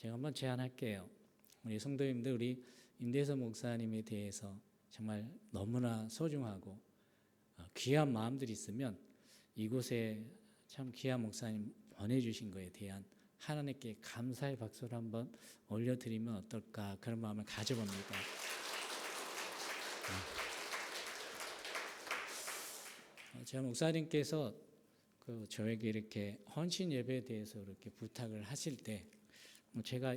제가 한번 제안할게요. 우리 성도님들, 우리 임대서 목사님에 대해서 정말 너무나 소중하고 귀한 마음들이 있으면 이곳에 참 귀한 목사님 보내주신 것에 대한 하나님께 감사의 박수를 한번 올려드리면 어떨까, 그런 마음을 가져봅니다. 제가 목사님께서 저에게 이렇게 헌신 예배에 대해서 이렇게 부탁을 하실 때 제가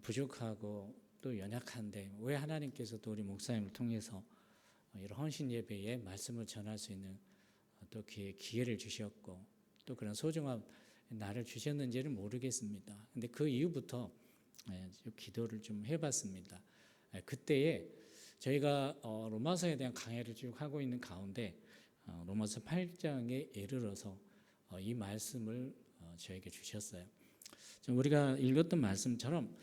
부족하고 또 연약한데 왜 하나님께서도 우리 목사님을 통해서 이런 헌신 예배에 말씀을 전할 수 있는 또 기회를 주셨고 또 그런 소중한 나를 주셨는지는 모르겠습니다. 근데 그 이후부터 기도를 좀 해봤습니다. 그때에 저희가 로마서에 대한 강해를 쭉 하고 있는 가운데 로마서 8장에 이르러서 이 말씀을 저에게 주셨어요. 우리가 읽었던 말씀처럼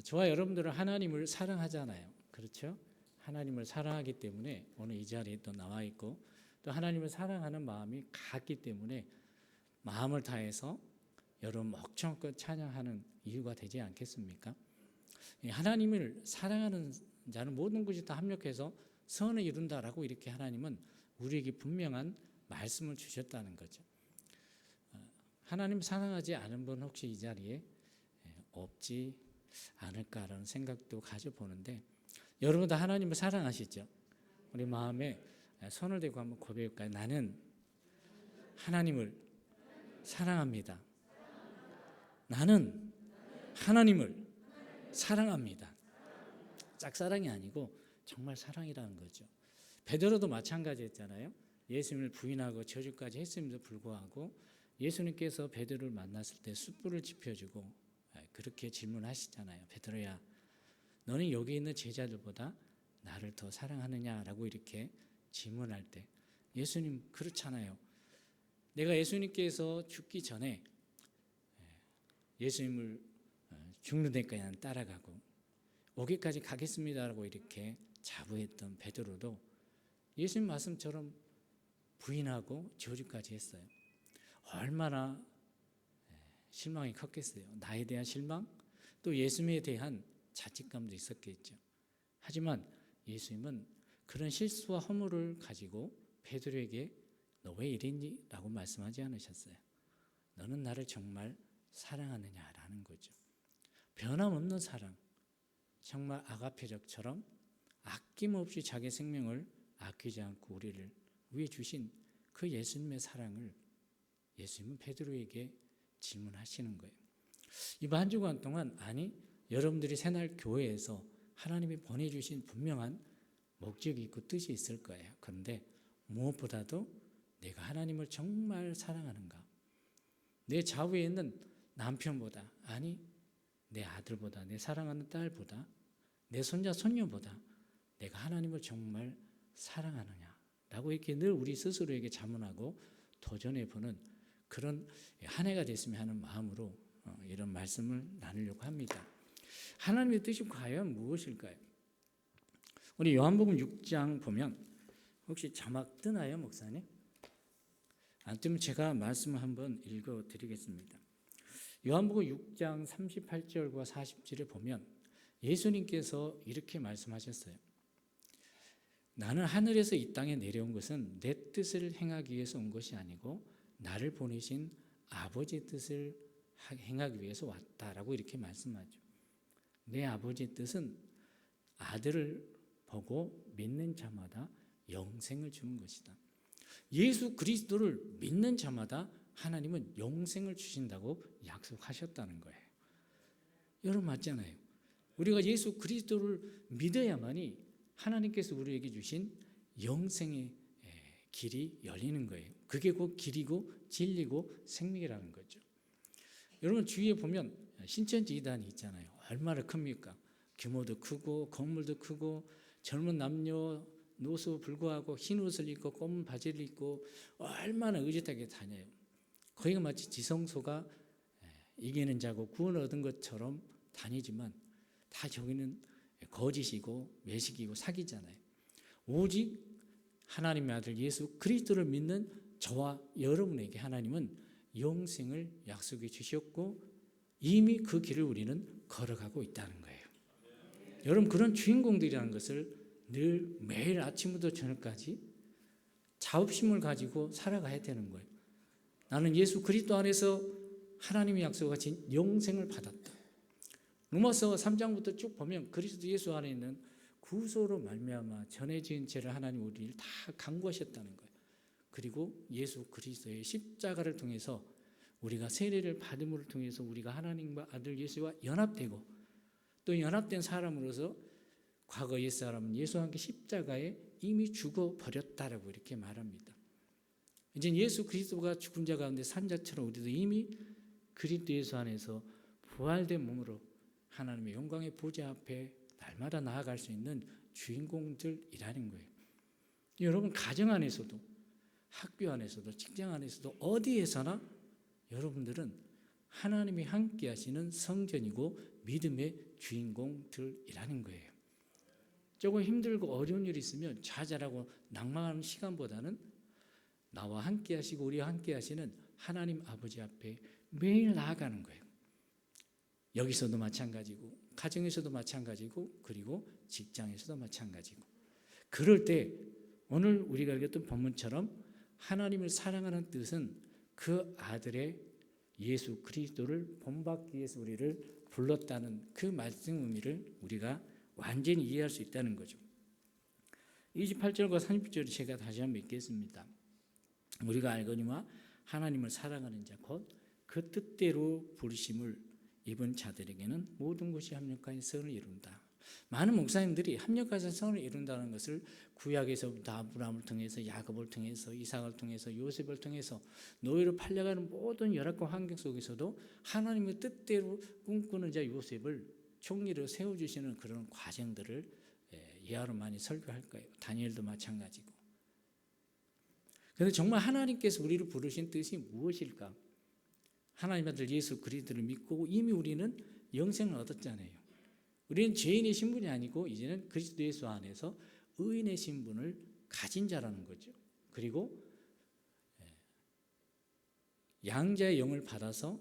저와 여러분들은 하나님을 사랑하잖아요. 그렇죠? 하나님을 사랑하기 때문에 오늘 이 자리에 또 나와 있고 또 하나님을 사랑하는 마음이 같기 때문에 마음을 다해서 여러분 목청껏 찬양하는 이유가 되지 않겠습니까? 하나님을 사랑하는 자는 모든 것이 다 합력해서 선을 이룬다라고 이렇게 하나님은 우리에게 분명한 말씀을 주셨다는 거죠. 하나님 사랑하지 않은 분 혹시 이 자리에 없지 않을까라는 생각도 가져보는데, 여러분 다 하나님을 사랑하시죠? 우리 마음에 손을 대고 한번 고백할까요? 나는 하나님을 사랑합니다. 나는 하나님을 사랑합니다. 짝사랑이 아니고 정말 사랑이라는 거죠. 베드로도 마찬가지였잖아요. 예수님을 부인하고 저주까지 했음에도 불구하고 예수님께서 베드로를 만났을 때 숯불을 지펴주고 그렇게 질문하시잖아요. 베드로야, 너는 여기 있는 제자들보다 나를 더 사랑하느냐라고 이렇게 질문할 때 예수님 그렇잖아요. 내가 예수님께서 죽기 전에 예수님을 죽는 데까지 따라가고 오기까지 가겠습니다라고 이렇게 자부했던 베드로도 예수님 말씀처럼 부인하고 저주까지 했어요. 얼마나 실망이 컸겠어요. 나에 대한 실망, 또 예수님에 대한 자책감도 있었겠죠. 하지만 예수님은 그런 실수와 허물을 가지고 베드로에게 너 왜 이랬니? 라고 말씀하지 않으셨어요. 너는 나를 정말 사랑하느냐라는 거죠. 변함없는 사랑, 정말 아가페적처럼 아낌없이 자기 생명을 아끼지 않고 우리를 위해 주신 그 예수님의 사랑을 예수님은 베드로에게 질문하시는 거예요. 이번 한 주간 동안 여러분들이 새날 교회에서 하나님이 보내주신 분명한 목적이 있고 뜻이 있을 거예요. 그런데 무엇보다도 내가 하나님을 정말 사랑하는가, 내 좌우에 있는 남편보다, 내 아들보다, 내 사랑하는 딸보다, 내 손자 손녀보다 내가 하나님을 정말 사랑하느냐라고 이렇게 늘 우리 스스로에게 자문하고 도전해보는 그런 한 해가 됐으면 하는 마음으로 이런 말씀을 나누려고 합니다. 하나님의 뜻이 과연 무엇일까요? 우리 요한복음 6장 보면 혹시 자막 뜨나요, 목사님? 안 뜨면 제가 말씀을 한번 읽어드리겠습니다. 요한복음 6장 38절과 40절에 보면 예수님께서 이렇게 말씀하셨어요. 나는 하늘에서 이 땅에 내려온 것은 내 뜻을 행하기 위해서 온 것이 아니고 나를 보내신 아버지의 뜻을 행하기 위해서 왔다라고 이렇게 말씀하죠. 내 아버지의 뜻은 아들을 보고 믿는 자마다 영생을 주는 것이다. 예수 그리스도를 믿는 자마다 하나님은 영생을 주신다고 약속하셨다는 거예요. 여러분 맞잖아요. 우리가 예수 그리스도를 믿어야만이 하나님께서 우리에게 주신 영생의 길이 열리는 거예요. 그게 곧 길이고 진리고 생명이라는 거죠. 여러분 주위에 보면 신천지 이단이 있잖아요. 얼마나 큽니까? 규모도 크고 건물도 크고 젊은 남녀 노소 불구하고 흰 옷을 입고 검은 바지를 입고 얼마나 의젓하게 다녀요. 거기가 마치 지성소가 이기는 자고 구원 얻은 것처럼 다니지만 다 저기는 거짓이고 매식이고 사기잖아요. 오직 하나님의 아들 예수 그리스도를 믿는 저와 여러분에게 하나님은 영생을 약속해 주셨고 이미 그 길을 우리는 걸어가고 있다는 거예요. 여러분, 그런 주인공들이라는 것을 늘 매일 아침부터 저녁까지 자업심을 가지고 살아가야 되는 거예요. 나는 예수 그리스도 안에서 하나님의 약속하신 영생을 받았다. 로마서 3장부터 쭉 보면 그리스도 예수 안에 있는 구소로 말미암아 전해진 죄를 하나님 우리를 다 간구하셨다는 거예요. 그리고 예수 그리스도의 십자가를 통해서 우리가 세례를 받음을 통해서 우리가 하나님과 아들 예수와 연합되고 또 연합된 사람으로서 과거 옛사람은 예수와 함께 십자가에 이미 죽어버렸다라고 이렇게 말합니다. 이제 예수 그리스도가 죽은 자 가운데 산 자처럼 우리도 이미 그리스도 예수 안에서 부활된 몸으로 하나님의 영광의 보좌 앞에 날마다 나아갈 수 있는 주인공들이라는 거예요. 여러분, 가정 안에서도 학교 안에서도 직장 안에서도 어디에서나 여러분들은 하나님이 함께 하시는 성전이고 믿음의 주인공들이라는 거예요. 조금 힘들고 어려운 일이 있으면 좌절하고 낭망하는 시간보다는 나와 함께 하시고 우리와 함께 하시는 하나님 아버지 앞에 매일 나아가는 거예요. 여기서도 마찬가지고 가정에서도 마찬가지고 그리고 직장에서도 마찬가지고 그럴 때 오늘 우리가 읽었던 본문처럼 하나님을 사랑하는 뜻은 그 아들의 예수 그리스도를 본받기 위해서 우리를 불렀다는 그 말씀 의미를 우리가 완전히 이해할 수 있다는 거죠. 28절과 30절을 제가 다시 한번 읽겠습니다. 우리가 알거니와 하나님을 사랑하는 자 곧 그 뜻대로 부르심을 입은 자들에게는 모든 것이 합력하여 선을 이룬다. 많은 목사님들이 합력해서 선을 이룬다는 것을 구약에서부터 아브라함을 통해서 야곱을 통해서 이삭을 통해서 요셉을 통해서 노예로 팔려가는 모든 열악한 환경 속에서도 하나님의 뜻대로 꿈꾸는 자 요셉을 총리로 세워주시는 그런 과정들을 예화로 많이 설교할 거예요. 다니엘도 마찬가지고. 그런데 정말 하나님께서 우리를 부르신 뜻이 무엇일까? 하나님 아들 예수 그리스도를 믿고 이미 우리는 영생을 얻었잖아요. 우리는 죄인의 신분이 아니고 이제는 그리스도 예수 안에서 의인의 신분을 가진 자라는 거죠. 그리고 양자의 영을 받아서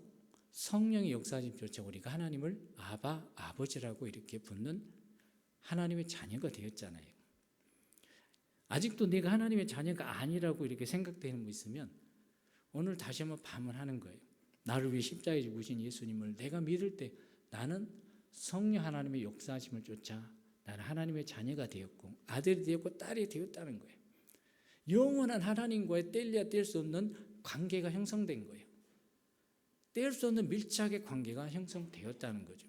성령의 역사하심 조차 우리가 하나님을 아바, 아버지라고 이렇게 부르는 하나님의 자녀가 되었잖아요. 아직도 내가 하나님의 자녀가 아니라고 이렇게 생각되는 분 있으면 오늘 다시 한번 반문하는 거예요. 나를 위해 십자가에 죽으신 예수님을 내가 믿을 때 나는 성령 하나님의 역사하심을 쫓아 나는 하나님의 자녀가 되었고 아들이 되었고 딸이 되었다는 거예요. 영원한 하나님과의 뗄래야 뗄 수 없는 관계가 형성된 거예요. 뗄 수 없는 밀착의 관계가 형성되었다는 거죠.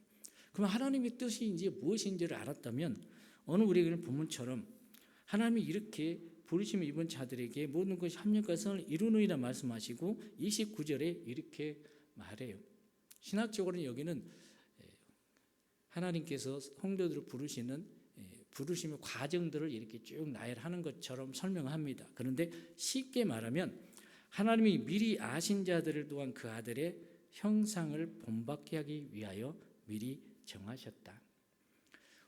그럼 하나님의 뜻이 이제 무엇인지를 알았다면 오늘 우리가 본문처럼 하나님이 이렇게 부르심을 입은 자들에게 모든 것이 합력과 선을 이루느니라 말씀하시고 29절에 이렇게 말해요. 신학적으로는 여기는 하나님께서 성도들을 부르시는 부르심의 과정들을 이렇게 쭉 나열하는 것처럼 설명합니다. 그런데 쉽게 말하면 하나님이 미리 아신 자들을 또한 그 아들의 형상을 본받게 하기 위하여 미리 정하셨다.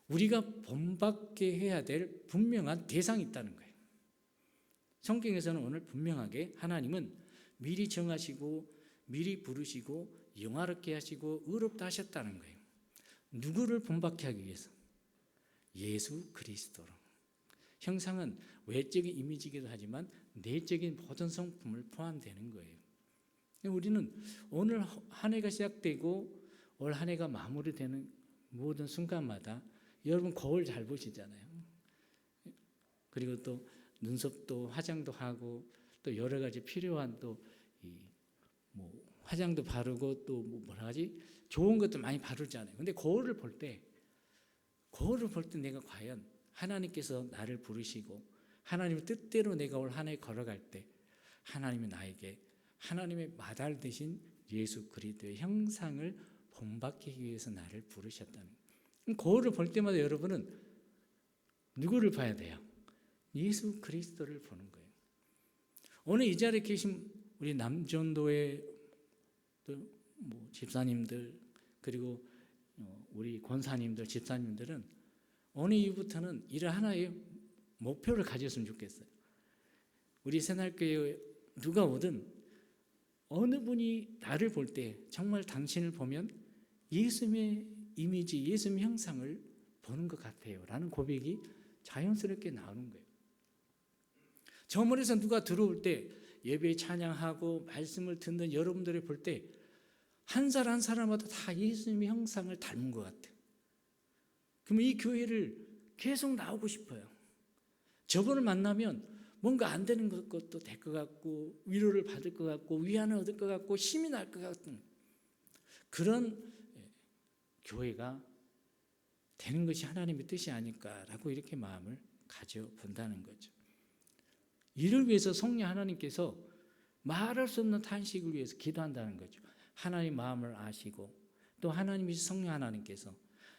우리가 본받게 해야 될 분명한 대상이 있다는 거예요. 성경에서는 오늘 분명하게 하나님은 미리 정하시고 미리 부르시고 영화롭게 하시고 의롭다 하셨다는 거예요. 누구를 본받게 하기 위해서? 예수 그리스도로. 형상은 외적인 이미지이기도 하지만 내적인 모든 성품을 포함되는 거예요. 우리는 오늘 한 해가 시작되고 올 한 해가 마무리되는 모든 순간마다 여러분 거울 잘 보시잖아요. 그리고 또 눈썹도 화장도 하고 또 여러 가지 필요한 또 화장도 바르고 또 뭐라 하지? 좋은 것도 많이 바르잖아요. 근데 거울을 볼 때 내가 과연 하나님께서 나를 부르시고 하나님의 뜻대로 내가 올 한 해 걸어갈 때 하나님이 나에게 하나님의 마달 되신 예수 그리스도의 형상을 본받기 위해서 나를 부르셨다는 거예요. 거울을 볼 때마다 여러분은 누구를 봐야 돼요? 예수 그리스도를 보는 거예요. 오늘 이 자리에 계신 우리 남전도의 집사님들 그리고 우리 권사님들, 집사님들은 오늘 이후부터는 이런 하나의 목표를 가졌으면 좋겠어요. 우리 새날교회에 누가 오든 어느 분이 나를 볼 때 정말 당신을 보면 예수님의 이미지, 예수님의 형상을 보는 것 같아요 라는 고백이 자연스럽게 나오는 거예요. 저 멀리서 누가 들어올 때 예배 찬양하고 말씀을 듣는 여러분들이 볼 때 한 사람 한 사람마다 다 예수님의 형상을 닮은 것 같아요. 그러면 이 교회를 계속 나오고 싶어요. 저분을 만나면 뭔가 안 되는 것도 될 것 같고, 위로를 받을 것 같고, 위안을 얻을 것 같고, 힘이 날 것 같은 그런 교회가 되는 것이 하나님의 뜻이 아닐까라고 이렇게 마음을 가져본다는 거죠. 이를 위해서 성령 하나님께서 말할 수 없는 탄식을 위해서 기도한다는 거죠. 하나님 마음을 아시고 또 하나님이 성령 하나님께서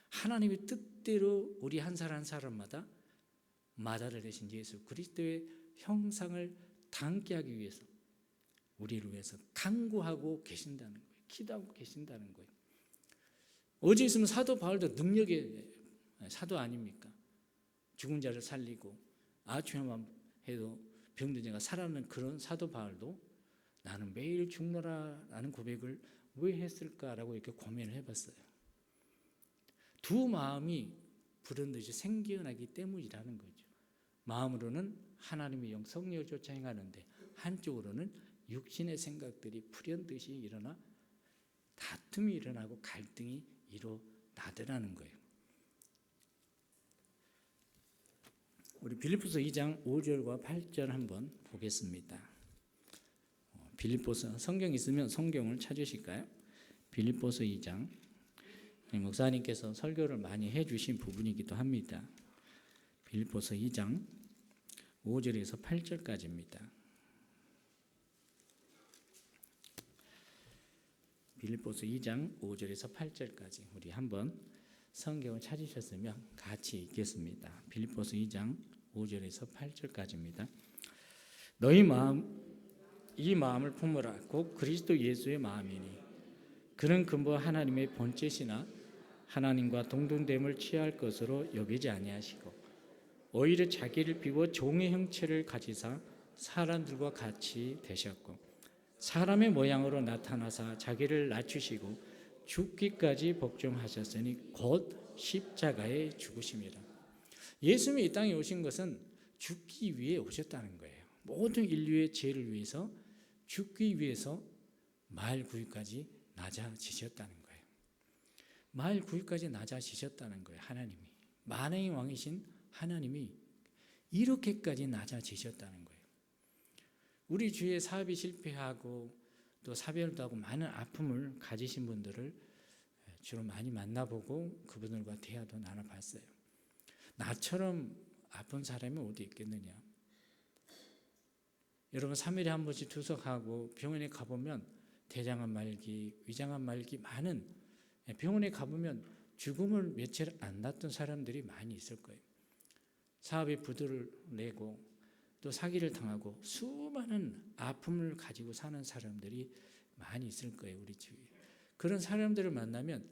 하나님의 뜻대로 우리 한 사람 한 사람마다 마다를 되신 예수 그리스도의 형상을 닮게 하기 위해서 우리를 위해서 간구하고 계신다는 거예요. 기도하고 계신다는 거예요. 어제 있으면 사도 바울도 능력의 사도 아닙니까? 죽은 자를 살리고 아추야만 해도 병든 자가 살아나는 그런 사도 바울도 나는 매일 죽노라라는 고백을 왜 했을까라고 이렇게 고민을 해봤어요. 두 마음이 불현듯이 생겨나기 때문이라는 거죠. 마음으로는 하나님의 영 성령을 쫓아 행하는데 한쪽으로는 육신의 생각들이 불현듯이 일어나 다툼이 일어나고 갈등이 일어나더라는 거예요. 우리 빌립보서 2장 5절과 8절 한번 보겠습니다. 빌립보서 성경 있으면 성경을 찾으실까요? 빌립보서 2장 목사님께서 설교를 많이 해주신 부분이기도 합니다. 빌립보서 2장 5절에서 8절까지입니다. 빌립보서 2장 5절에서 8절까지 우리 한번 성경을 찾으셨으면 같이 읽겠습니다. 빌립보서 2장 5절에서 8절까지입니다. 너희 마음 이 마음을 품으라. 곧 그리스도 예수의 마음이니 그는 근본 하나님의 본체시나 하나님과 동등됨을 취할 것으로 여기지 아니하시고 오히려 자기를 비워 종의 형체를 가지사 사람들과 같이 되셨고 사람의 모양으로 나타나사 자기를 낮추시고 죽기까지 복종하셨으니 곧 십자가에 죽으심이라. 예수님이 이 땅에 오신 것은 죽기 위해 오셨다는 거예요. 모든 인류의 죄를 위해서 죽기 위해서 마일 9일까지 낮아지셨다는 거예요. 마일 9일까지 낮아지셨다는 거예요. 하나님이 만왕의 왕이신 하나님이 이렇게까지 낮아지셨다는 거예요. 우리 주위에 사업이 실패하고 또 사별도 하고 많은 아픔을 가지신 분들을 주로 많이 만나보고 그분들과 대화도 나눠봤어요. 나처럼 아픈 사람이 어디 있겠느냐. 여러분 3일에 한 번씩 투석하고 병원에 가보면 대장암 말기, 위장암 말기 많은 병원에 가보면 죽음을 며칠 안 났던 사람들이 많이 있을 거예요. 사업에 부도를 내고 또 사기를 당하고 수많은 아픔을 가지고 사는 사람들이 많이 있을 거예요. 우리 주위에. 그런 사람들을 만나면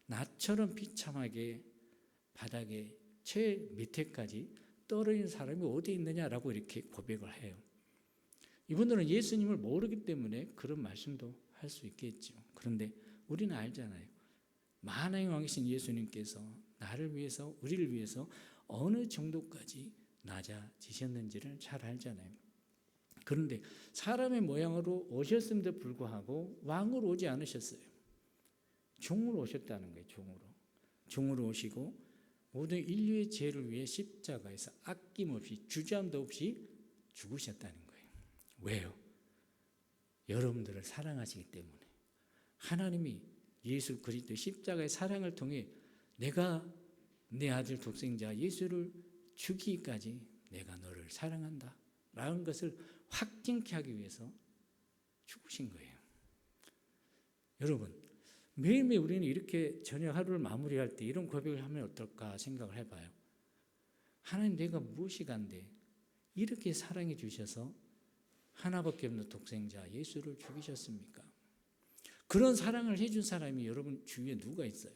나처럼 비참하게 바닥에 최 밑에까지 떨어진 사람이 어디 있느냐라고 이렇게 고백을 해요. 이분들은 예수님을 모르기 때문에 그런 말씀도 할 수 있겠죠. 그런데 우리는 알잖아요. 만왕의 왕이신 예수님께서 나를 위해서 우리를 위해서 어느 정도까지 낮아지셨는지를 잘 알잖아요. 그런데 사람의 모양으로 오셨음에도 불구하고 왕으로 오지 않으셨어요. 종으로 오셨다는 거예요. 종으로 오시고 모든 인류의 죄를 위해 십자가에서 아낌없이 주저함도 없이 죽으셨다는 거예요. 왜요? 여러분들을 사랑하시기 때문에. 하나님이 예수 그리스도 십자가의 사랑을 통해 내가 내 아들 독생자 예수를 죽이기까지 내가 너를 사랑한다 라는 것을 확증케 하기 위해서 죽으신 거예요. 여러분 매일매일 우리는 이렇게 저녁 하루를 마무리할 때 이런 고백을 하면 어떨까 생각을 해봐요. 하나님 내가 무엇이 간데 이렇게 사랑해 주셔서 하나밖에 없는 독생자 예수를 죽이셨습니까? 그런 사랑을 해준 사람이 여러분 주위에 누가 있어요?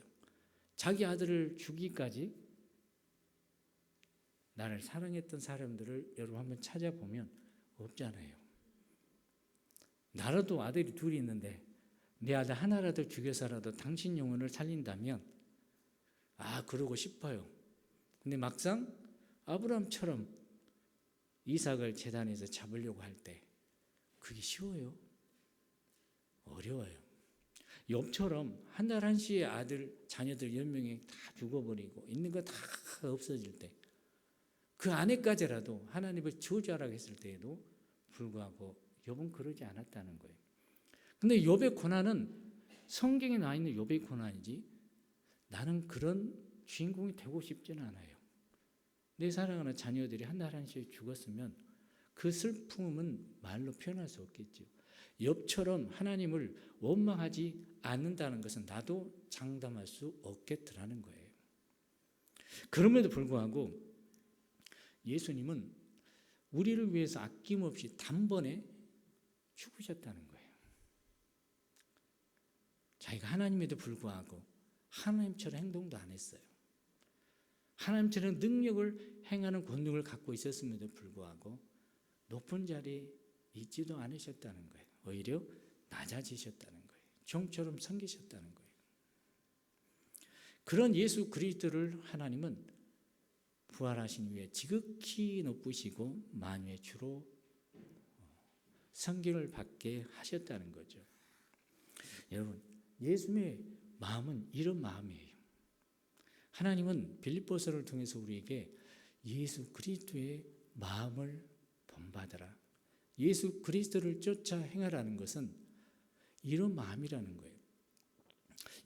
자기 아들을 죽이기까지 나를 사랑했던 사람들을 여러분 한번 찾아보면 없잖아요. 나라도 아들이 둘이 있는데 내 아들 하나라도 죽여서라도 당신 영혼을 살린다면 그러고 싶어요. 근데 막상 아브라함처럼 이삭을 제단에서 잡으려고 할 때 그게 쉬워요? 어려워요. 욥처럼 한 달 한시에 아들 자녀들 10명이 다 죽어버리고 있는 거 다 없어질 때 그 안에까지라도 하나님을 저주하라고 했을 때에도 불구하고 욥은 그러지 않았다는 거예요. 근데 욥의 고난은 성경에 나와 있는 욥의 고난이지 나는 그런 주인공이 되고 싶지는 않아요. 내 사랑하는 자녀들이 한 달 한시에 죽었으면 그 슬픔은 말로 표현할 수 없겠죠. 욥처럼 하나님을 원망하지 않는다는 것은 나도 장담할 수 없겠더라는 거예요. 그럼에도 불구하고 예수님은 우리를 위해서 아낌없이 단번에 죽으셨다는 거예요. 자기가 하나님에도 불구하고 하나님처럼 행동도 안 했어요. 하나님처럼 능력을 행하는 권능을 갖고 있었음에도 불구하고 높은 자리에 있지도 않으셨다는 거예요. 오히려 낮아지셨다는 거예요. 종처럼 섬기셨다는 거예요. 그런 예수 그리스도를 하나님은 부활하신 후에 지극히 높으시고 만유의 주로 섬김을 받게 하셨다는 거죠. 여러분, 예수님의 마음은 이런 마음이에요. 하나님은 빌립보서를 통해서 우리에게 예수 그리스도의 마음을 본받아라. 예수 그리스도를 쫓아 행하라는 것은 이런 마음이라는 거예요.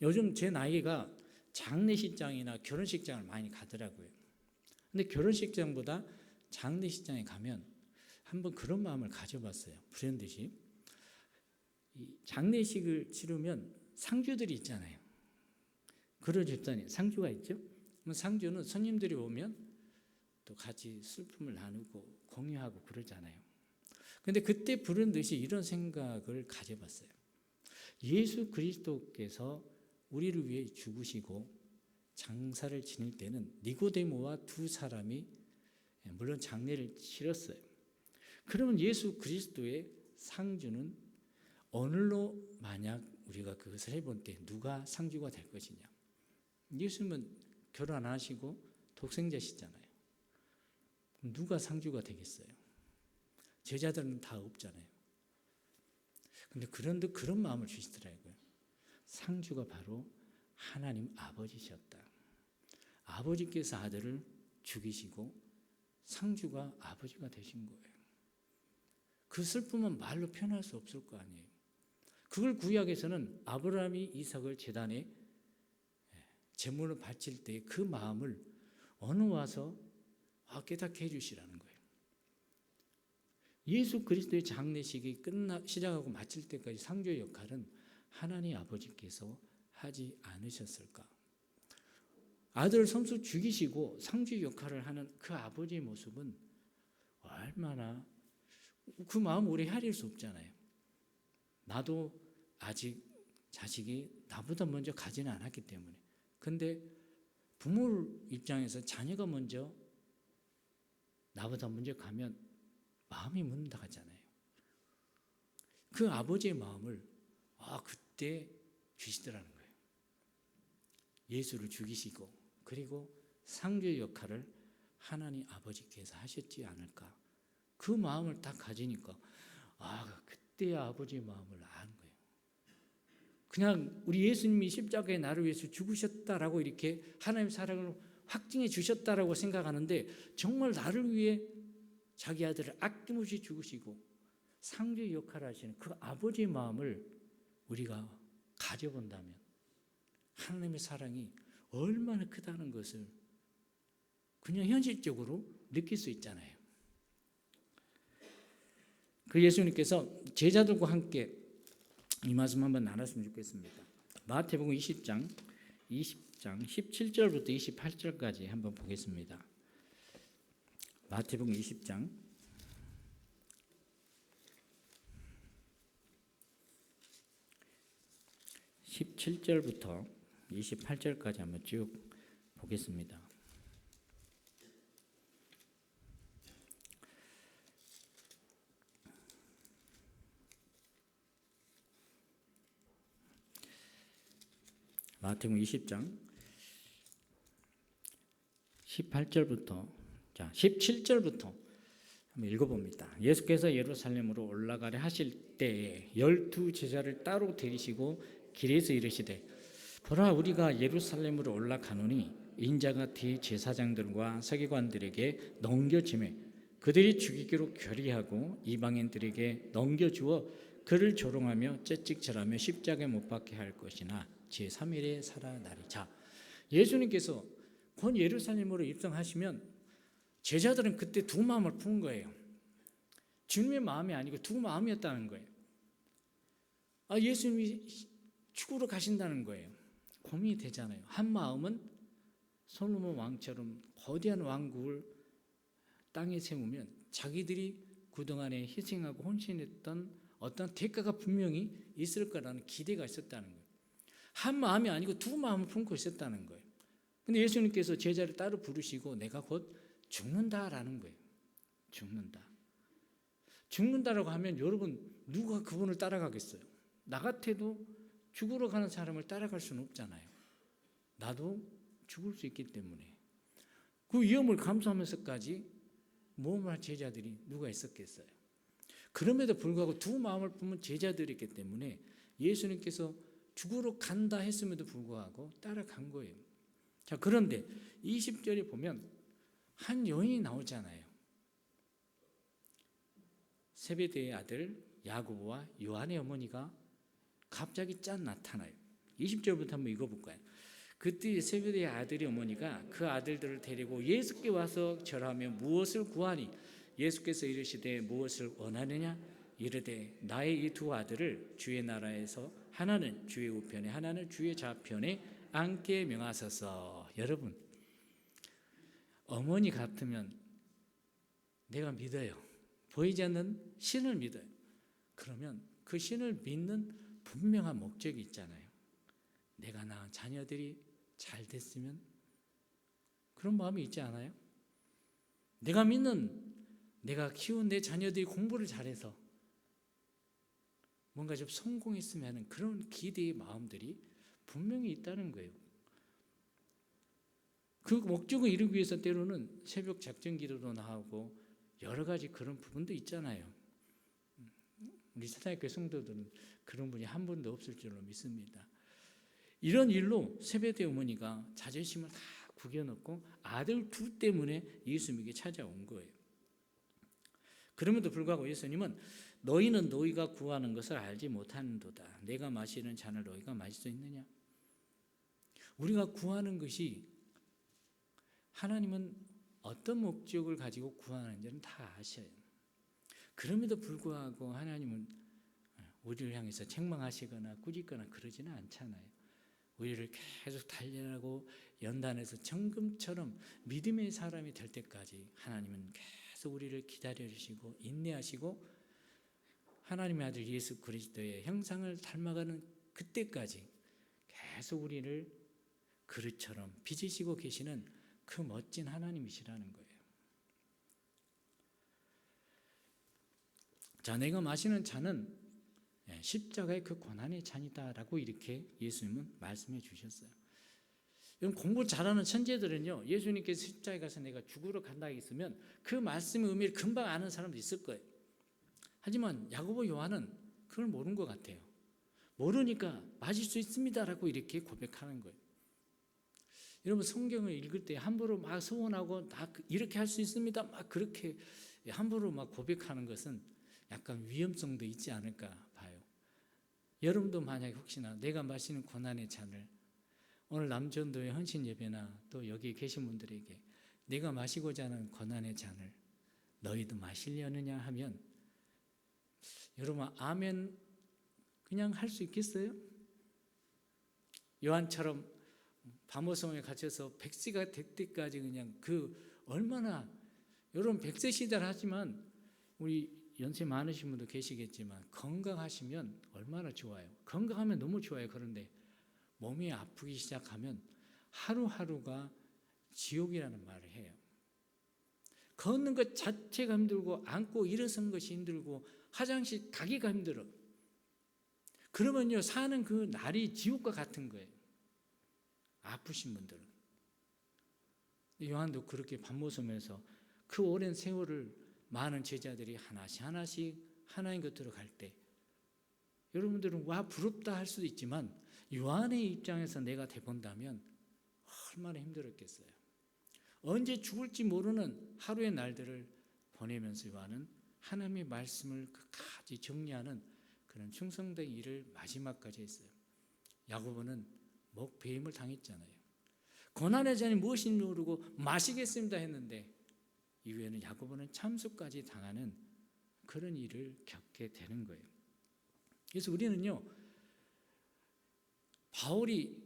요즘 제 나이가 장례식장이나 결혼식장을 많이 가더라고요. 근데 결혼식장보다 장례식장에 가면 한번 그런 마음을 가져봤어요. 불현듯이 장례식을 치르면 상주들이 있잖아요. 그런 집단에 상주가 있죠. 상주는 손님들이 오면 또 같이 슬픔을 나누고 공유하고 그러잖아요. 근데 그때 불현듯이 이런 생각을 가져봤어요. 예수 그리스도께서 우리를 위해 죽으시고 장사를 지낼 때는 니고데모와 두 사람이 물론 장례를 치렀어요. 그러면 예수 그리스도의 상주는 오늘로 만약 우리가 그것을 해본 때 누가 상주가 될 것이냐? 예수님은 결혼 안 하시고 독생자시잖아요. 누가 상주가 되겠어요? 제자들은 다 없잖아요. 근데 그런데 그런 마음을 주시더라고요. 상주가 바로 하나님 아버지셨다. 아버지께서 아들을 죽이시고 상주가 아버지가 되신 거예요. 그 슬픔은 말로 표현할 수 없을 거 아니에요. 그걸 구약에서는 아브라함이 이삭을 제단에 제물을 바칠 때 그 마음을 어느 와서 깨닫게 해주시라는 거예요. 예수 그리스도의 장례식이 시작하고 마칠 때까지 상주의 역할은 하나님 아버지께서 하지 않으셨을까? 아들을 선수 죽이시고 상주의 역할을 하는 그 아버지의 모습은 얼마나 그 마음 오래 헤아릴 수 없잖아요. 나도 아직 자식이 나보다 먼저 가지는 않았기 때문에. 근데 부모 입장에서 자녀가 먼저 나보다 먼저 가면 마음이 묻는다 하잖아요. 그 아버지의 마음을 그때 주시더라는 거예요. 예수를 죽이시고 그리고 상주의 역할을 하나님 아버지께서 하셨지 않을까. 그 마음을 딱 가지니까 그때의 아버지의 마음을 아는 거예요. 그냥 우리 예수님이 십자가에 나를 위해서 죽으셨다라고 이렇게 하나님의 사랑을 확증해 주셨다라고 생각하는데 정말 나를 위해 자기 아들을 아낌없이 죽으시고 상주의 역할을 하시는 그 아버지의 마음을 우리가 가져본다면 하나님의 사랑이 얼마나 크다는 것을 그냥 현실적으로 느낄 수 있잖아요. 그 예수님께서 제자들과 함께 이 말씀 한번 나눴으면 좋겠습니다. 마태복음 20장 17절부터 28절까지 한번 보겠습니다. 마태복음 20장 17절부터 28절까지 한번 쭉 보겠습니다. 마태복음 20장 18절부터 17절부터 한번 읽어봅니다. 예수께서 예루살렘으로 올라가려 하실 때에 12제자를 따로 데리시고 길에서 이르시되 보라 우리가 예루살렘으로 올라가노니 인자가 대제사장들과 서기관들에게 넘겨지매 그들이 죽이기로 결의하고 이방인들에게 넘겨주어 그를 조롱하며 채찍질하며 십자가에 못 박게 할 것이나 제3일에 살아나리. 자, 예수님께서 곧 예루살렘으로 입성하시면 제자들은 그때 두 마음을 푼 거예요. 주님의 마음이 아니고 두 마음이었다는 거예요. 예수님이 죽으러 가신다는 거예요. 고민이 되잖아요. 한 마음은 솔로몬 왕처럼 거대한 왕국을 땅에 세우면 자기들이 그동안에 희생하고 헌신했던 어떤 대가가 분명히 있을 거라는 기대가 있었다는 거예요. 한 마음이 아니고 두 마음을 품고 있었다는 거예요. 근데 예수님께서 제자를 따로 부르시고 내가 곧 죽는다라는 거예요. 죽는다라고 하면 여러분 누가 그분을 따라가겠어요? 나 같아도 죽으러 가는 사람을 따라갈 수는 없잖아요. 나도 죽을 수 있기 때문에 그 위험을 감수하면서까지 모험할 제자들이 누가 있었겠어요? 그럼에도 불구하고 두 마음을 품은 제자들이기 때문에 예수님께서 죽으러 간다 했음에도 불구하고 따라간 거예요. 자, 그런데 20절에 보면 한 여인이 나오잖아요. 세베대의 아들 야고보와 요한의 어머니가 갑자기 짠 나타나요. 20절부터 한번 읽어볼까요? 그때 세베대의 아들의 어머니가 그 아들들을 데리고 예수께 와서 절하며 무엇을 구하니 예수께서 이르시되 무엇을 원하느냐 이르되 나의 이 두 아들을 주의 나라에서 하나는 주의 우편에 하나는 주의 좌편에 앉게 명하소서. 여러분 어머니 같으면 내가 믿어요. 보이지 않는 신을 믿어요. 그러면 그 신을 믿는 분명한 목적이 있잖아요. 내가 낳은 자녀들이 잘 됐으면 그런 마음이 있지 않아요? 내가 믿는 내가 키운 내 자녀들이 공부를 잘해서 뭔가 좀 성공했으면 하는 그런 기대의 마음들이 분명히 있다는 거예요. 그 목적을 이루기 위해서 때로는 새벽 작전 기도도 나오고 여러 가지 그런 부분도 있잖아요. 우리 사랑교회 성도들은 그런 분이 한 분도 없을 줄로 믿습니다. 이런 일로 세베대 어머니가 자존심을 다 구겨놓고 아들 둘 때문에 예수님에게 찾아온 거예요. 그럼에도 불구하고 예수님은 너희는 너희가 구하는 것을 알지 못하는도다. 내가 마시는 잔을 너희가 마실 수 있느냐? 우리가 구하는 것이 하나님은 어떤 목적을 가지고 구하는지는 다 아셔요. 그럼에도 불구하고 하나님은 우리를 향해서 책망하시거나 꾸짖거나 그러지는 않잖아요. 우리를 계속 단련하고 연단해서 정금처럼 믿음의 사람이 될 때까지 하나님은 계속 우리를 기다려주시고 인내하시고 하나님의 아들 예수 그리스도의 형상을 닮아가는 그때까지 계속 우리를 그릇처럼 빚으시고 계시는 그 멋진 하나님이시라는 거예요. 자, 내가 마시는 잔은 십자가의 그 고난의 잔이다라고 이렇게 예수님은 말씀해 주셨어요. 공부 잘하는 천재들은요, 예수님께서 십자가에 가서 내가 죽으러 간다 했으면 그 말씀의 의미를 금방 아는 사람도 있을 거예요. 하지만 야고보 요한은 그걸 모르는 것 같아요. 모르니까 마실 수 있습니다라고 이렇게 고백하는 거예요. 여러분 성경을 읽을 때 함부로 막 소원하고 나 이렇게 할 수 있습니다 막 그렇게 함부로 막 고백하는 것은 약간 위험성도 있지 않을까 봐요. 여러분도 만약에 혹시나 내가 마시는 고난의 잔을 오늘 남전도의 헌신 예배나 또 여기 계신 분들에게 내가 마시고자 하는 고난의 잔을 너희도 마시려느냐 하면 여러분 아멘 그냥 할 수 있겠어요? 요한처럼 바모성에 갇혀서 100세가 될 때까지 그냥 얼마나 여러분 100세 시달 하지만 우리 연세 많으신 분도 계시겠지만 건강하시면 얼마나 좋아요. 건강하면 너무 좋아요. 그런데 몸이 아프기 시작하면 하루하루가 지옥이라는 말을 해요. 걷는 것 자체가 힘들고 앉고 일어선 것이 힘들고 화장실 가기가 힘들어. 그러면요 사는 그 날이 지옥과 같은 거예요. 아프신 분들은. 요한도 그렇게 밤모섬에서 그 오랜 세월을 많은 제자들이 하나씩 하나님 곁으로 갈 때 여러분들은 와 부럽다 할 수도 있지만 요한의 입장에서 내가 돼본다면 얼마나 힘들었겠어요. 언제 죽을지 모르는 하루의 날들을 보내면서 요한은 하나님의 말씀을 끝까지 정리하는 그런 충성된 일을 마지막까지 했어요. 야고보는 목배임을 당했잖아요. 고난의 잔이 무엇인지 모르고 마시겠습니다 했는데 이후에는 야고보는 참수까지 당하는 그런 일을 겪게 되는 거예요. 그래서 우리는요, 바울이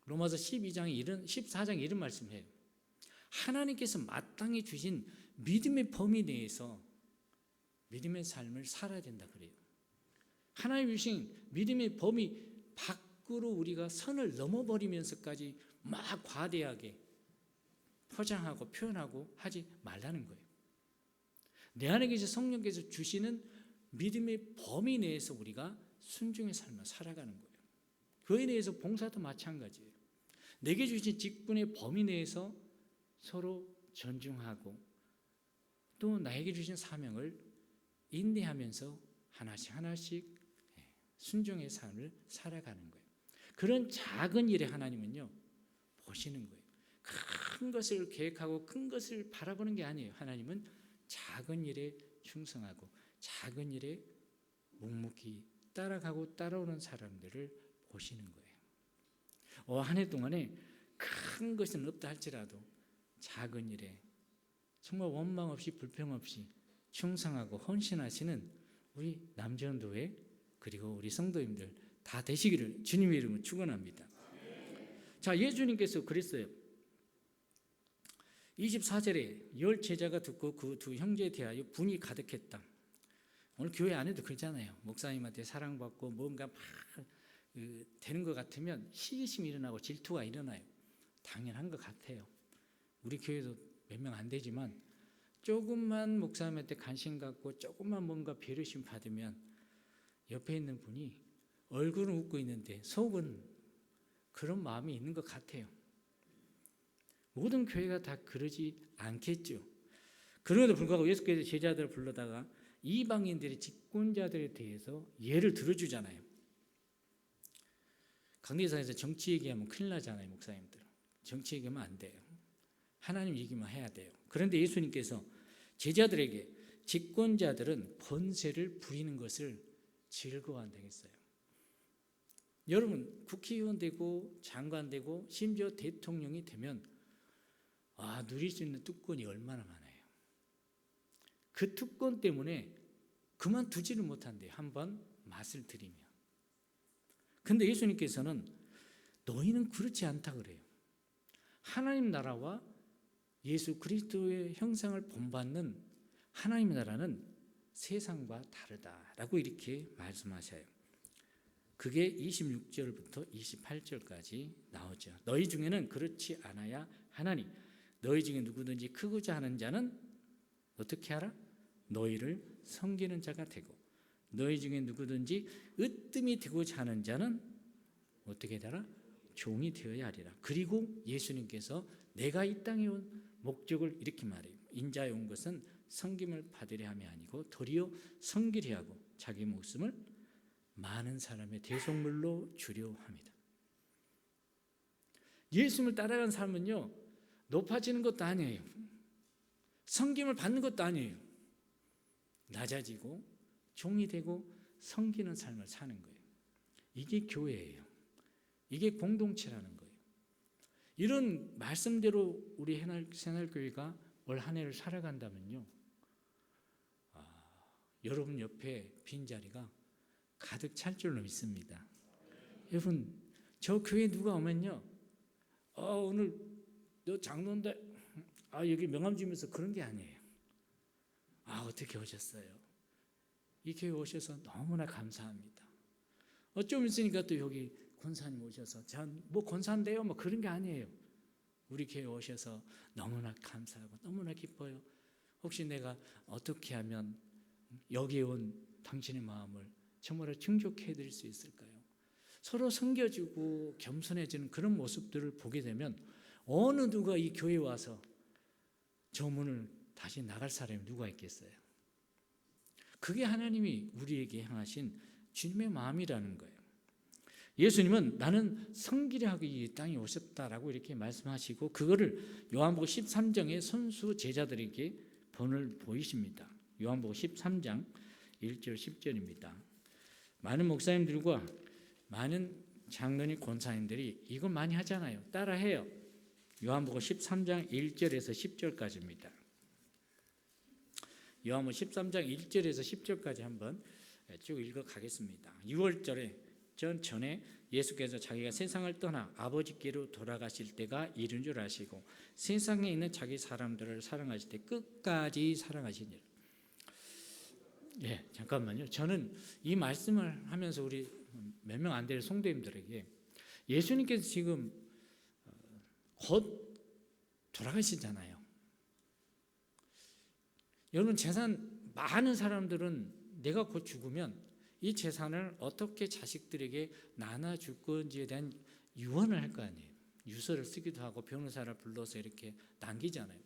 로마서 14장 이런 말씀을 해요. 하나님께서 마땅히 주신 믿음의 범위 내에서 믿음의 삶을 살아야 된다 그래요. 하나님 주신 믿음의 범위 밖으로 우리가 선을 넘어버리면서까지 막 과대하게 포장하고 표현하고 하지 말라는 거예요. 내 안에 계신 성령께서 주시는 믿음의 범위 내에서 우리가 순종의 삶을 살아가는 거예요. 그에 대해서 봉사도 마찬가지예요. 내게 주신 직분의 범위 내에서 서로 존중하고 또 나에게 주신 사명을 인내하면서 하나씩 순종의 삶을 살아가는 거예요. 그런 작은 일에 하나님은요 보시는 거예요. 큰 것을 계획하고 큰 것을 바라보는 게 아니에요. 하나님은 작은 일에 충성하고 작은 일에 묵묵히 따라가고 따라오는 사람들을 보시는 거예요. 한 해 동안에 큰 것은 없다 할지라도 작은 일에 정말 원망 없이 불평 없이 충성하고 헌신하시는 우리 남전도회 그리고 우리 성도님들 다 되시기를 주님의 이름으로 축원합니다. 자, 예수님께서 그랬어요. 24절에 열 제자가 듣고 그 두 형제에 대하여 분이 가득했다. 오늘 교회 안에도 그러잖아요. 목사님한테 사랑받고 뭔가 막 되는 것 같으면 시기심이 일어나고 질투가 일어나요. 당연한 것 같아요. 우리 교회도 몇 명 안 되지만 조금만 목사님한테 관심 갖고 조금만 뭔가 배려심 받으면 옆에 있는 분이 얼굴은 웃고 있는데 속은 그런 마음이 있는 것 같아요. 모든 교회가 다 그러지 않겠죠. 그럼에도 불구하고 예수께서 제자들을 불러다가 이방인들의 직분자들에 대해서 예를 들어주잖아요. 강대상에서 정치 얘기하면 큰일 나잖아요. 목사님들 정치 얘기하면 안 돼요. 하나님 얘기만 해야 돼요. 그런데 예수님께서 제자들에게 직권자들은 권세를 부리는 것을 즐거워한다고 했어요. 여러분 국회의원 되고 장관 되고 심지어 대통령이 되면 누릴 수 있는 특권이 얼마나 많아요. 그 특권 때문에 그만두지를 못한대요. 한번 맛을 들이면. 근데 예수님께서는 너희는 그렇지 않다 그래요. 하나님 나라와 예수 그리스도의 형상을 본받는 하나님의 나라는 세상과 다르다라고 이렇게 말씀하셔요. 그게 26절부터 28절까지 나오죠. 너희 중에는 그렇지 않아야 하나니 너희 중에 누구든지 크고자 하는 자는 어떻게 하라? 너희를 섬기는 자가 되고 너희 중에 누구든지 으뜸이 되고자 하는 자는 어떻게 되라? 종이 되어야 하리라. 그리고 예수님께서 내가 이 땅에 온 목적을 이렇게 말해요. 인자에 온 것은 섬김을 받으려 함이 아니고 도리어 섬기려 하고 자기 목숨을 많은 사람의 대속물로 주려 합니다. 예수님을 따라가는 삶은요 높아지는 것도 아니에요. 섬김을 받는 것도 아니에요. 낮아지고 종이 되고 섬기는 삶을 사는 거예요. 이게 교회예요. 이게 공동체라는 거예요. 이런 말씀대로 우리 새날교회가 올 한 해를 살아간다면요 여러분 옆에 빈자리가 가득 찰 줄로 믿습니다. 여러분 저 교회 누가 오면요 오늘 너 장로인데 여기 명함 주면서 그런 게 아니에요. 어떻게 오셨어요? 이 교회 오셔서 너무나 감사합니다. 좀 있으니까 또 여기 권사님 오셔서 전 뭐 권사인데요 뭐 그런 게 아니에요. 우리 교회 오셔서 너무나 감사하고 너무나 기뻐요. 혹시 내가 어떻게 하면 여기에 온 당신의 마음을 정말 충족해 드릴 수 있을까요? 서로 섬겨주고 겸손해지는 그런 모습들을 보게 되면 어느 누가 이 교회에 와서 저 문을 다시 나갈 사람이 누가 있겠어요? 그게 하나님이 우리에게 향하신 주님의 마음이라는 거예요. 예수님은 나는 섬기려 하기 이 땅에 오셨다라고 이렇게 말씀하시고 그거를 요한복음 13장의 선수 제자들에게 본을 보이십니다. 요한복음 13장 1절 10절입니다. 많은 목사님들과 많은 장로님 권사님들이 이거 많이 하잖아요. 따라해요. 요한복음 13장 1절에서 10절까지입니다. 요한복음 13장 1절에서 10절까지 한번 쭉 읽어 가겠습니다. 6월절에 전에 예수께서 자기가 세상을 떠나 아버지께로 돌아가실 때가 이른 줄 아시고 세상에 있는 자기 사람들을 사랑하실 때 끝까지 사랑하시니라. 잠깐만요. 저는 이 말씀을 하면서 우리 몇 명 안 될 성도님들에게 예수님께서 지금 곧 돌아가시잖아요. 여러분 재산 많은 사람들은 내가 곧 죽으면 이 재산을 어떻게 자식들에게 나눠줄 건지에 대한 유언을 할 거 아니에요. 유서를 쓰기도 하고 변호사를 불러서 이렇게 남기잖아요.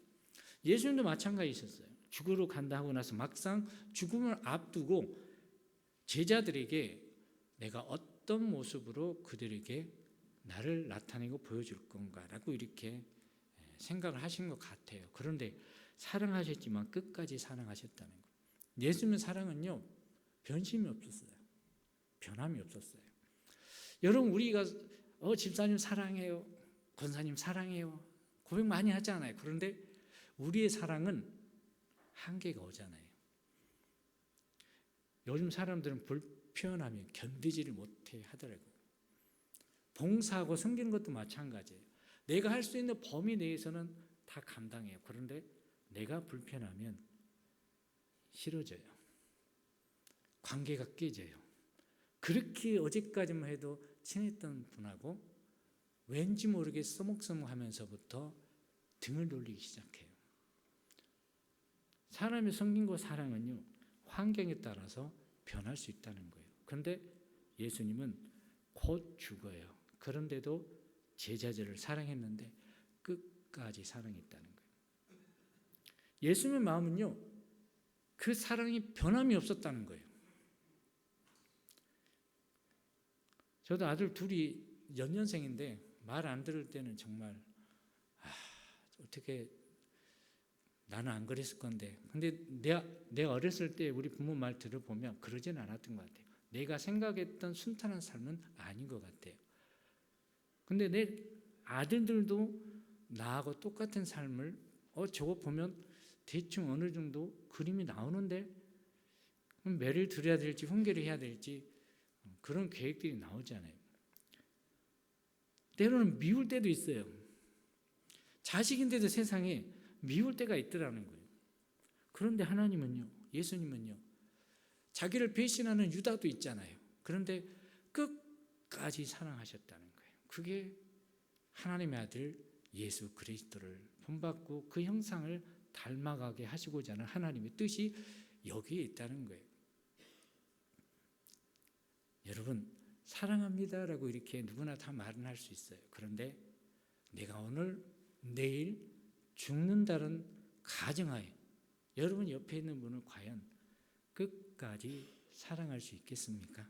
예수님도 마찬가지였어요. 죽으러 간다 하고 나서 막상 죽음을 앞두고 제자들에게 내가 어떤 모습으로 그들에게 나를 나타내고 보여줄 건가라고 이렇게 생각을 하신 것 같아요. 그런데 사랑하셨지만 끝까지 사랑하셨다는 거예요. 예수님의 사랑은요 변심이 없었어요. 변함이 없었어요. 여러분 우리가 집사님 사랑해요, 권사님 사랑해요 고백 많이 하잖아요. 그런데 우리의 사랑은 한계가 오잖아요. 요즘 사람들은 불편하면 견디지를 못해 하더라고요. 봉사하고 섬기는 것도 마찬가지예요. 내가 할 수 있는 범위 내에서는 다 감당해요. 그런데 내가 불편하면 싫어져요. 관계가 깨져요. 그렇게 어제까지만 해도 친했던 분하고 왠지 모르게 써먹써먹하면서부터 등을 돌리기 시작해요. 사람의 섬김과 사랑은요 환경에 따라서 변할 수 있다는 거예요. 그런데 예수님은 곧 죽어요. 그런데도 제자들을 사랑했는데 끝까지 사랑했다는 거예요. 예수님의 마음은요 그 사랑이 변함이 없었다는 거예요. 저도 아들 둘이 연년생인데 말 안 들을 때는 정말 어떻게 나는 안 그랬을 건데 근데 내가 어렸을 때 우리 부모 말 들어보면 그러진 않았던 것 같아요. 내가 생각했던 순탄한 삶은 아닌 것 같아요. 근데 내 아들들도 나하고 똑같은 삶을 저거 보면 대충 어느 정도 그림이 나오는데 매를 들여야 될지 훈계를 해야 될지 그런 계획들이 나오잖아요. 때로는 미울 때도 있어요. 자식인데도 세상에 미울 때가 있더라는 거예요. 그런데 하나님은요, 예수님은요, 자기를 배신하는 유다도 있잖아요. 그런데 끝까지 사랑하셨다는 거예요. 그게 하나님의 아들 예수 그리스도를 본받고 그 형상을 닮아가게 하시고자 하는 하나님의 뜻이 여기에 있다는 거예요. 여러분 사랑합니다라고 이렇게 누구나 다 말은 할 수 있어요. 그런데 내가 오늘 내일 죽는다는 가정하에 여러분 옆에 있는 분을 과연 끝까지 사랑할 수 있겠습니까?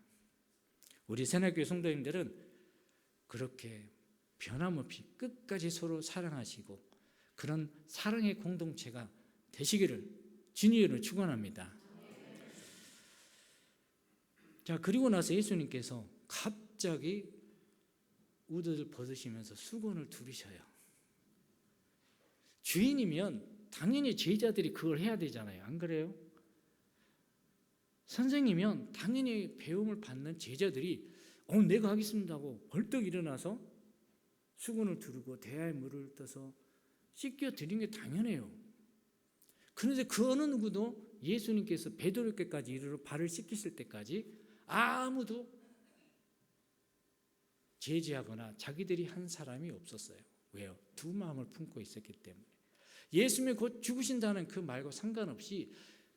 우리 새날교회 성도님들은 그렇게 변함없이 끝까지 서로 사랑하시고 그런 사랑의 공동체가 되시기를 주님으로 축원합니다. 자, 그리고 나서 예수님께서 갑자기 우드를 벗으시면서 수건을 두르셔요. 주인이면 당연히 제자들이 그걸 해야 되잖아요. 안 그래요? 선생이면 당연히 배움을 받는 제자들이 내가 하겠습니다 하고 벌떡 일어나서 수건을 두르고 대야에 물을 떠서 씻겨 드린 게 당연해요. 그런데 그 어느 누구도 예수님께서 베드로께까지 이르러 발을 씻기실 때까지 아무도 제지하거나 자기들이 한 사람이 없었어요. 왜요? 두 마음을 품고 있었기 때문에. 예수님이 곧 죽으신다는 그 말과 상관없이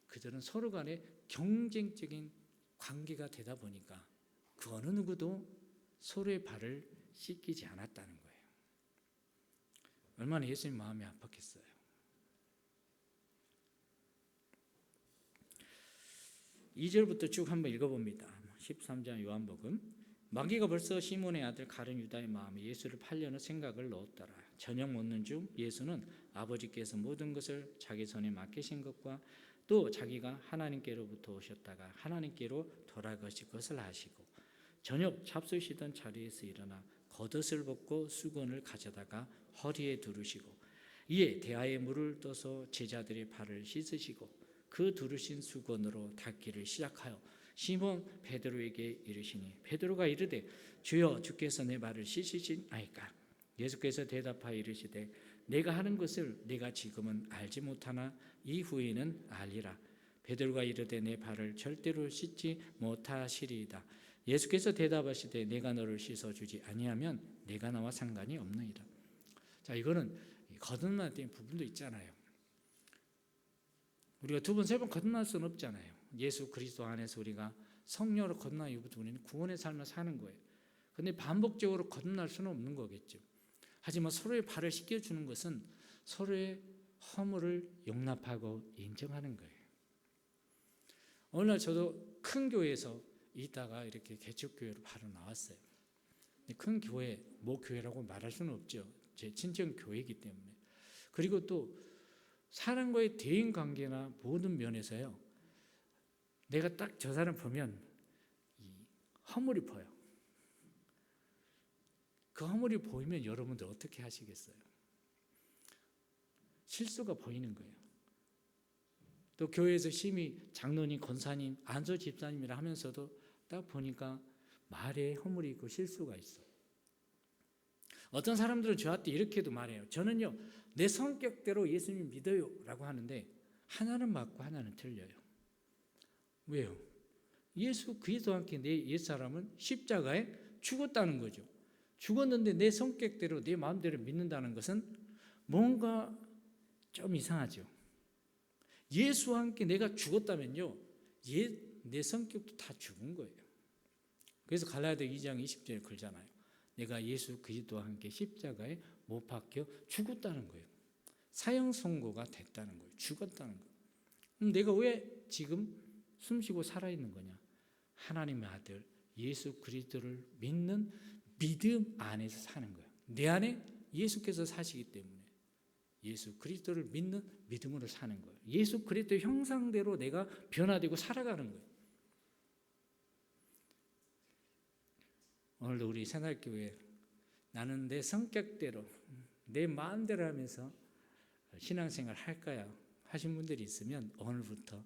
그들은 서로 간에 경쟁적인 관계가 되다 보니까 그 어느 누구도 서로의 발을 씻기지 않았다는 거예요. 얼마나 예수님 마음이 아팠겠어요. 2절부터 쭉 한번 읽어봅니다. 13장 요한복음. 마귀가 벌써 시몬의 아들 가룟 유다의 마음에 예수를 팔려는 생각을 넣었더라. 저녁 먹는 중 예수는 아버지께서 모든 것을 자기 손에 맡기신 것과 또 자기가 하나님께로부터 오셨다가 하나님께로 돌아가실 것을 아시고 저녁 잡수시던 자리에서 일어나 겉옷을 벗고 수건을 가져다가 허리에 두르시고 이에 대야에 물을 떠서 제자들의 발을 씻으시고 그 두르신 수건으로 닦기를 시작하여 시몬 베드로에게 이르시니 베드로가 이르되 주여 주께서 내 발을 씻으시나이까. 예수께서 대답하여 이르시되 내가 하는 것을 내가 지금은 알지 못하나 이후에는 알리라. 베드로가 이르되 내 발을 절대로 씻지 못하시리이다. 예수께서 대답하시되 내가 너를 씻어주지 아니하면 내가 나와 상관이 없느니라. 자, 이거는 거듭나야 되는 부분도 있잖아요. 우리가 2번, 3번 거듭날 수는 없잖아요. 예수 그리스도 안에서 우리가 성령으로 거듭난 이후부터 우리는 구원의 삶을 사는 거예요. 그런데 반복적으로 거듭날 수는 없는 거겠죠. 하지만 서로의 발을 씻겨주는 것은 서로의 허물을 용납하고 인정하는 거예요. 어느 날 저도 큰 교회에서 있다가 이렇게 개척교회로 바로 나왔어요. 큰 교회, 뭐 교회라고 말할 수는 없죠. 제 친정 교회이기 때문에. 그리고 또 사람과의 대인 관계나 모든 면에서요, 내가 딱 저 사람 보면 이 허물이 보여. 그 허물이 보이면 여러분들 어떻게 하시겠어요? 실수가 보이는 거예요. 또 교회에서 심히 장로님, 권사님, 안수 집사님이라 하면서도 딱 보니까 말에 허물이 있고 실수가 있어. 어떤 사람들은 저한테 이렇게도 말해요. 저는요, 내 성격대로 예수님 믿어요 라고 하는데 하나는 맞고 하나는 틀려요. 왜요? 예수 그리스도와 함께 내 옛사람은 십자가에 죽었다는 거죠. 죽었는데 내 성격대로 내 마음대로 믿는다는 것은 뭔가 좀 이상하죠. 예수와 함께 내가 죽었다면요, 내 성격도 다 죽은 거예요. 그래서 갈라디아 2장 20절에 그러잖아요. 내가 예수 그리스도와 함께 십자가에 못 박혀 죽었다는 거예요. 사형 선고가 됐다는 거예요. 죽었다는 거예요. 그럼 내가 왜 지금 숨쉬고 살아있는 거냐? 하나님의 아들 예수 그리스도를 믿는 믿음 안에서 사는 거예요. 내 안에 예수께서 사시기 때문에 예수 그리스도를 믿는 믿음으로 사는 거예요. 예수 그리스도의 형상대로 내가 변화되고 살아가는 거예요. 오늘도 우리 새날교회 나는 내 성격대로 내 마음대로 하면서 신앙생활 할까요? 하신 분들이 있으면 오늘부터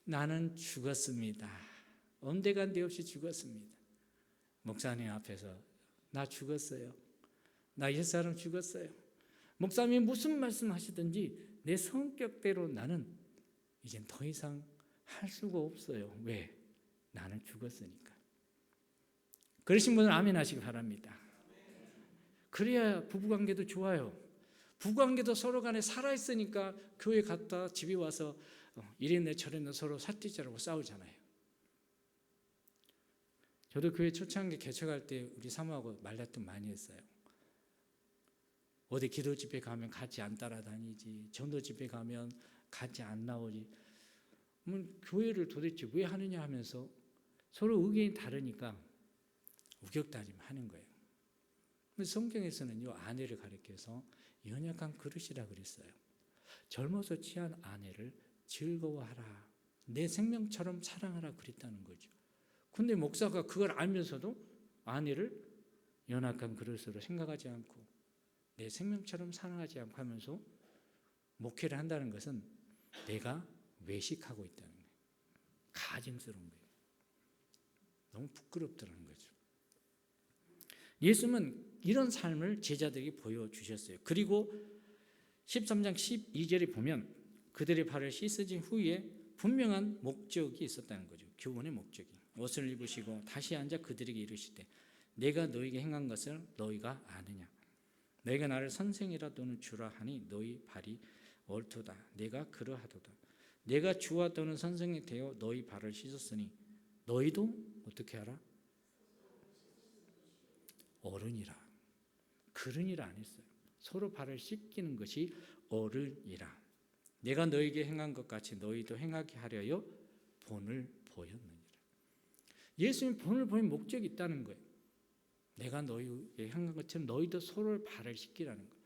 나는 죽었습니다. 온데간데 없이 죽었습니다. 목사님 앞에서 나 죽었어요. 나 옛사람 죽었어요. 목사님이 무슨 말씀 하시든지 내 성격대로 나는 이젠 더 이상 할 수가 없어요. 왜? 나는 죽었으니까. 그러신 분은 아멘 하시기 바랍니다. 그래야 부부관계도 좋아요. 부부관계도 서로 간에 살아있으니까 교회 갔다 집에 와서 이랬네 저랬네 서로 사티자라고 싸우잖아요. 저도 교회 초창기 개척할 때 우리 사모하고 말다툼 많이 했어요. 어디 기도 집회 가면 같이 안 따라다니지, 전도 집회 가면 같이 안 나오지. 교회를 도대체 왜 하느냐 하면서 서로 의견이 다르니까 우격다짐 하는 거예요. 성경에서는요, 아내를 가리켜서 연약한 그릇이라 그랬어요. 젊어서 취한 아내를 즐거워하라, 내 생명처럼 사랑하라 그랬다는 거죠. 근데 목사가 그걸 알면서도 아내를 연약한 그릇으로 생각하지 않고 내 생명처럼 사랑하지 않고 하면서 목회를 한다는 것은 내가 외식하고 있다는 거예요. 가증스러운 거예요. 너무 부끄럽다는 거죠. 예수님은 이런 삶을 제자들에게 보여주셨어요. 그리고 13장 12절에 보면 그들의 발을 씻으신 후에 분명한 목적이 있었다는 거죠. 교훈의 목적이. 옷을 입으시고 다시 앉아 그들에게 이르시되 내가 너희에게 행한 것을 너희가 아느냐? 너희가 나를 선생이라 또는 주라 하니 너희 발이 옳도다. 내가 그러하도다. 내가 주와 또는 선생이 되어 너희 발을 씻었으니 너희도 어떻게 하라? 어른이라. 그러니라 안 했어요. 서로 발을 씻기는 것이 어른이라. 내가 너에게 행한 것 같이 너희도 행하게 하려여 본을 보였느니라. 예수님 본을 보인 목적이 있다는 거예요. 내가 너희에게 행한 것처럼 너희도 서로의 발을 씻기라는 거예요.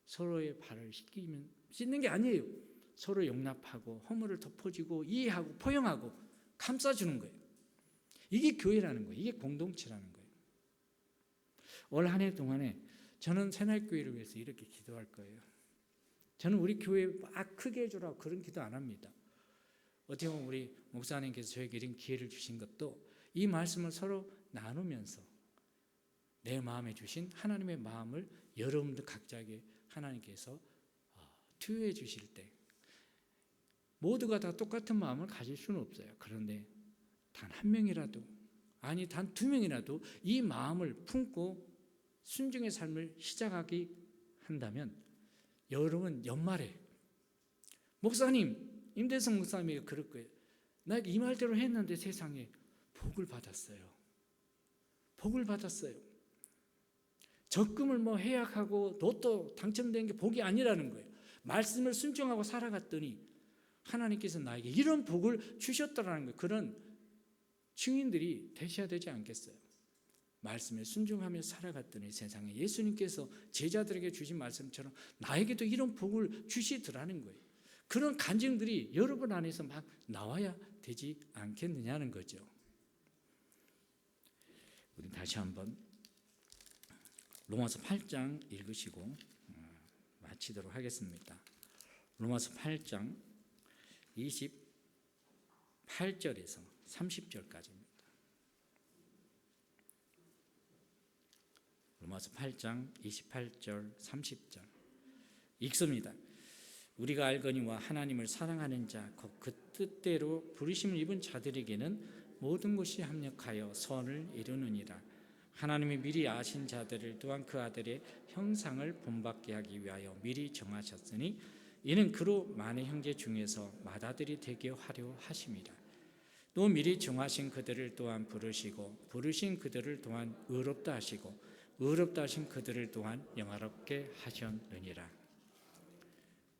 서로의 발을 씻는 게 아니에요. 서로 용납하고 허물을 덮어주고 이해하고 포용하고 감싸주는 거예요. 이게 교회라는 거예요. 이게 공동체라는 거예요. 올 한 해 동안에 저는 새날교회를 위해서 이렇게 기도할 거예요. 저는 우리 교회 막 크게 해주라고 그런 기도 안 합니다. 어떻게 보면 우리 목사님께서 저에게 이런 기회를 주신 것도 이 말씀을 서로 나누면서 내 마음에 주신 하나님의 마음을 여러분들 각자에게 하나님께서 투여해 주실 때 모두가 다 똑같은 마음을 가질 수는 없어요. 그런데 단 한 명이라도, 아니 단 두 명이라도 이 마음을 품고 순종의 삶을 시작하기 한다면 여러분 연말에 목사님, 임대성 목사님이 그럴 거예요. 나 이 말대로 했는데 세상에 복을 받았어요. 복을 받았어요. 적금을 해약하고 로또 당첨된 게 복이 아니라는 거예요. 말씀을 순종하고 살아갔더니 하나님께서 나에게 이런 복을 주셨다라는 거예요. 그런 증인들이 되셔야 되지 않겠어요? 말씀에 순종하며 살아갔더니 세상에 예수님께서 제자들에게 주신 말씀처럼 나에게도 이런 복을 주시더라는 거예요. 그런 간증들이 여러분 안에서 막 나와야 되지 않겠느냐는 거죠. 우리 다시 한번 로마서 8장 읽으시고 마치도록 하겠습니다. 로마서 8장 28절에서 30절까지입니다. 로마서 8장 28절 30절 읽습니다. 우리가 알거니와 하나님을 사랑하는 자 곧 그 뜻대로 부르심을 입은 자들에게는 모든 것이 합력하여 선을 이루느니라. 하나님이 미리 아신 자들을 또한 그 아들의 형상을 본받게 하기 위하여 미리 정하셨으니 이는 그로 많은 형제 중에서 맏아들이 되게 하려 하심이라. 또 미리 정하신 그들을 또한 부르시고 부르신 그들을 또한 의롭다 하시고 의롭다 하신 그들을 또한 영화롭게 하셨느니라.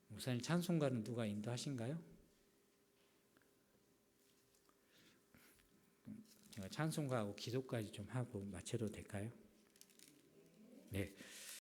목사님 찬송가는 누가 인도하신가요? 제가 찬송가하고 기도까지 좀 하고 마쳐도 될까요? 네.